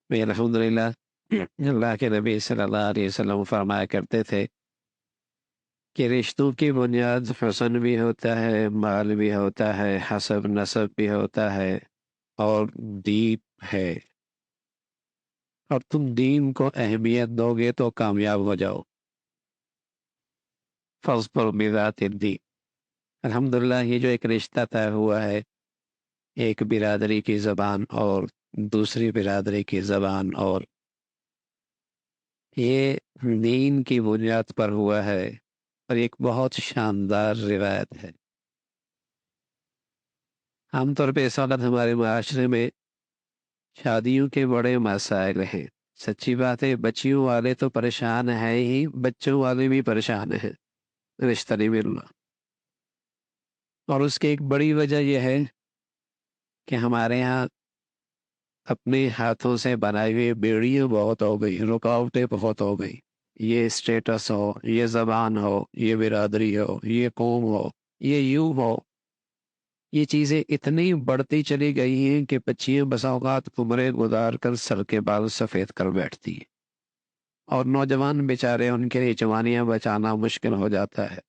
میں الحمدللہ اللہ کے نبی صلی اللہ علیہ وسلم فرمایا کرتے تھے کہ رشتوں کی بنیاد حسن بھی ہوتا ہے، مال بھی ہوتا ہے، حسب نسب بھی ہوتا ہے، اور دین ہے۔ اور تم دین کو اہمیت دو گے تو کامیاب ہو جاؤ۔ فاظفر بذات الدین۔ الحمدللہ یہ جو ایک رشتہ طے ہوا ہے، ایک برادری کی زبان اور دوسری برادری کی زبان، اور یہ دین کی بنیاد پر ہوا ہے، اور ایک بہت شاندار روایت ہے۔ عام طور پہ اس وقت ہمارے معاشرے میں شادیوں کے بڑے مسائل ہیں۔ سچی بات ہے، بچیوں والے تو پریشان ہیں ہی، بچوں والے بھی پریشان ہیں، رشتہ نہیں مل رہا۔ اور اس کی ایک بڑی وجہ یہ ہے کہ ہمارے ہاں اپنے ہاتھوں سے بنائی ہوئی بیڑیاں بہت ہو گئی، رکاوٹیں بہت ہو گئی۔ یہ اسٹیٹس ہو، یہ زبان ہو، یہ برادری ہو، یہ قوم ہو، یہ یوں ہو، یہ چیزیں اتنی بڑھتی چلی گئی ہیں کہ بچیاں بسا اوقات عمریں گزار کر سر کے بال سفید کر بیٹھتی ہیں، اور نوجوان بیچارے ان کے لیے جوانیاں بچانا مشکل ہو جاتا ہے۔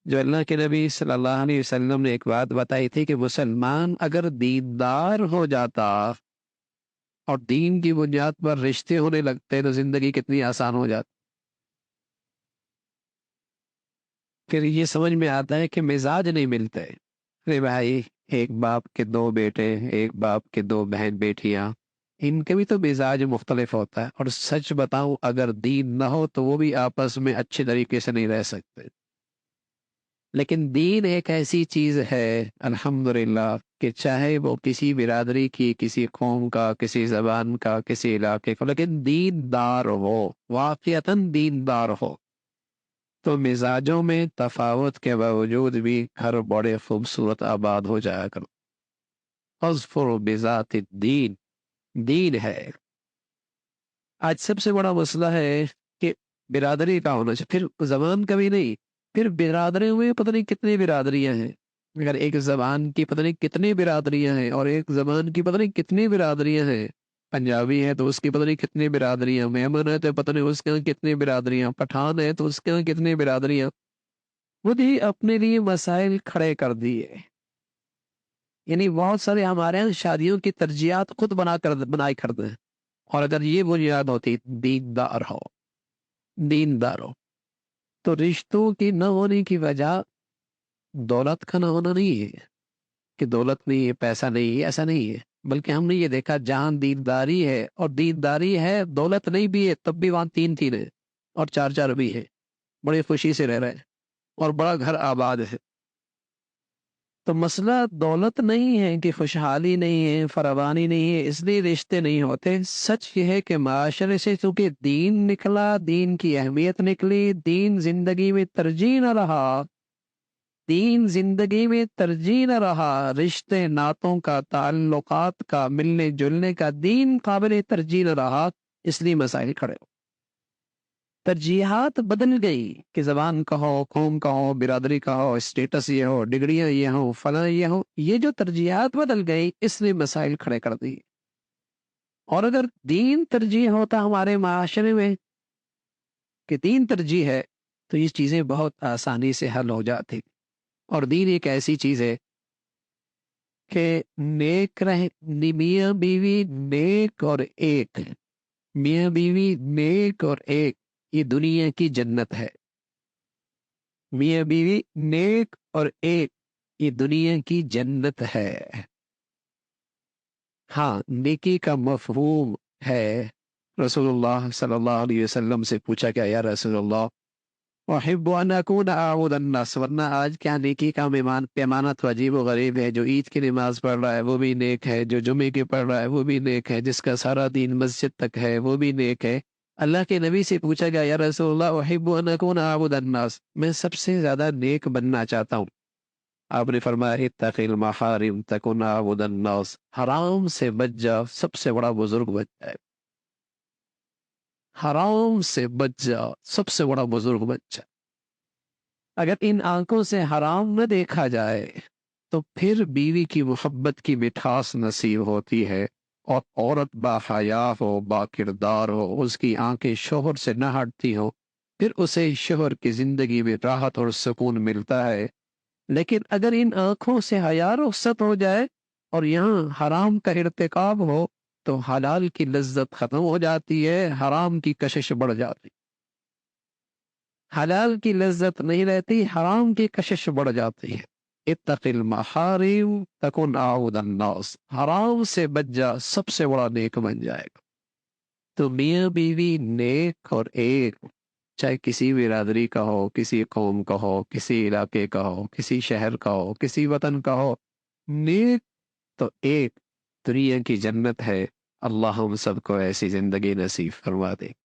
جو اللہ کے نبی صلی اللہ علیہ وسلم نے ایک بات بتائی تھی کہ مسلمان اگر دیندار ہو جاتا اور دین کی بنیاد پر رشتے ہونے لگتے تو زندگی کتنی آسان ہو جاتی۔ پھر یہ سمجھ میں آتا ہے کہ مزاج نہیں ملتے۔ ارے بھائی، ایک باپ کے دو بیٹے، ایک باپ کے دو بہن بیٹیاں، ان کے بھی تو مزاج مختلف ہوتا ہے، اور سچ بتاؤں اگر دین نہ ہو تو وہ بھی آپس میں اچھے طریقے سے نہیں رہ سکتے۔ لیکن دین ایک ایسی چیز ہے الحمدللہ کہ چاہے وہ کسی برادری کی، کسی قوم کا، کسی زبان کا، کسی علاقے کا، لیکن دین دار ہو، واقعتاً دین دار ہو، تو مزاجوں میں تفاوت کے باوجود بھی گھر بڑے خوبصورت آباد ہو جایا کرو۔ اظفر بذات الدین، دین ہے۔ آج سب سے بڑا مسئلہ ہے کہ برادری کا ہونا چاہیے، پھر زبان کا بھی نہیں، پھر برادریوں میں پتہ نہیں کتنی برادریاں ہیں۔ اگر ایک زبان کی پتہ نہیں کتنی برادریاں ہیں، اور ایک زبان کی پتہ نہیں کتنی برادریاں ہیں۔ پنجابی ہے تو اس کی پتہ نہیں کتنی برادریاں، میمن ہے تو پتہ نہیں اس کے کتنی برادریاں، پٹھان ہے تو اس کے کتنی برادریاں۔ وہ بھی اپنے لیے مسائل کھڑے کر دیے۔ یعنی بہت سارے ہمارے یہاں شادیوں کی ترجیحات خود بنائی کرتے ہیں، اور اگر یہ بنیاد ہوتی دیندار ہو، دیندار ہو، تو رشتوں کی نہ ہونے کی وجہ دولت کا نہ ہونا نہیں ہے کہ دولت نہیں ہے، پیسہ نہیں ہے، ایسا نہیں ہے، بلکہ ہم نے یہ دیکھا جہاں دینداری ہے، اور دینداری ہے، دولت نہیں بھی ہے، تب بھی وہاں تین تین ہے اور چار چار بھی ہے، بڑی خوشی سے رہ رہے ہیں، اور بڑا گھر آباد ہے۔ تو مسئلہ دولت نہیں ہے کہ خوشحالی نہیں ہے، فراوانی نہیں ہے، اس لیے رشتے نہیں ہوتے۔ سچ یہ ہے کہ معاشرے سے چونکہ دین نکلا، دین کی اہمیت نکلی، دین زندگی میں ترجیح نہ رہا، دین زندگی میں ترجیح نہ رہا، رشتے ناتوں کا، تعلقات کا، ملنے جلنے کا دین قابل ترجیح نہ رہا، اس لیے مسائل کھڑے ہو۔ ترجیحات بدل گئی کہ زبان کا ہو، قوم کا ہو، برادری کا ہو، اسٹیٹس یہ ہو، ڈگریاں یہ ہو، فلاں یہ ہو، یہ جو ترجیحات بدل گئی اس نے مسائل کھڑے کر دی۔ اور اگر دین ترجیح ہوتا ہمارے معاشرے میں کہ دین ترجیح ہے تو یہ چیزیں بہت آسانی سے حل ہو جاتی۔ اور دین ایک ایسی چیز ہے کہ نیک رہ، میاں بیوی نیک اور ایک، میاں بیوی نیک اور ایک، یہ دنیا کی جنت ہے۔ میاں بیوی نیک اور ایک، یہ دنیا کی جنت ہے۔ ہاں، نیکی کا مفہوم ہے۔ رسول اللہ صلی اللہ علیہ وسلم سے پوچھا کہ یا رسول اللہ احب ان اکون اعبد الناس، ورنہ آج کیا نیکی کا پیمانہ تو عجیب و غریب ہے۔ جو عید کی نماز پڑھ رہا ہے وہ بھی نیک ہے، جو جمعے کی پڑھ رہا ہے وہ بھی نیک ہے، جس کا سارا دین مسجد تک ہے وہ بھی نیک ہے۔ اللہ کے نبی سے پوچھا گیا یا رسول اللہ احب ان اکون اعبد الناس، میں سب سے زیادہ نیک بننا چاہتا ہوں۔ آپ نے فرمایا اتق المحارم تکن اعبد الناس، حرام سے بچ جا، سب سے بڑا بزرگ بچ جائے۔ حرام سے بچ جا، سب سے بڑا بزرگ بچ جائے۔ اگر ان آنکھوں سے حرام نہ دیکھا جائے تو پھر بیوی کی محبت کی مٹھاس نصیب ہوتی ہے، اور عورت باحیا ہو، با کردار ہو، اس کی آنکھیں شوہر سے نہ ہٹتی ہو، پھر اسے شوہر کی زندگی میں راحت اور سکون ملتا ہے۔ لیکن اگر ان آنکھوں سے حیا رخصت ہو جائے اور یہاں حرام کا ارتکاب ہو تو حلال کی لذت ختم ہو جاتی ہے، حرام کی کشش بڑھ جاتی، حلال کی لذت نہیں رہتی، حرام کی کشش بڑھ جاتی ہے۔ اتق المحارم تکن اعوذ الناس، حرام سے بچ جا، سب سے بڑا نیک بن جائے گا۔ تو میاں بیوی نیک اور ایک، چاہے کسی برادری کا ہو، کسی قوم کا ہو، کسی علاقے کا ہو، کسی شہر کا ہو، کسی وطن کا ہو، نیک تو ایک دنیا کی جنت ہے۔ اللہ ہم سب کو ایسی زندگی نصیب فرما دے۔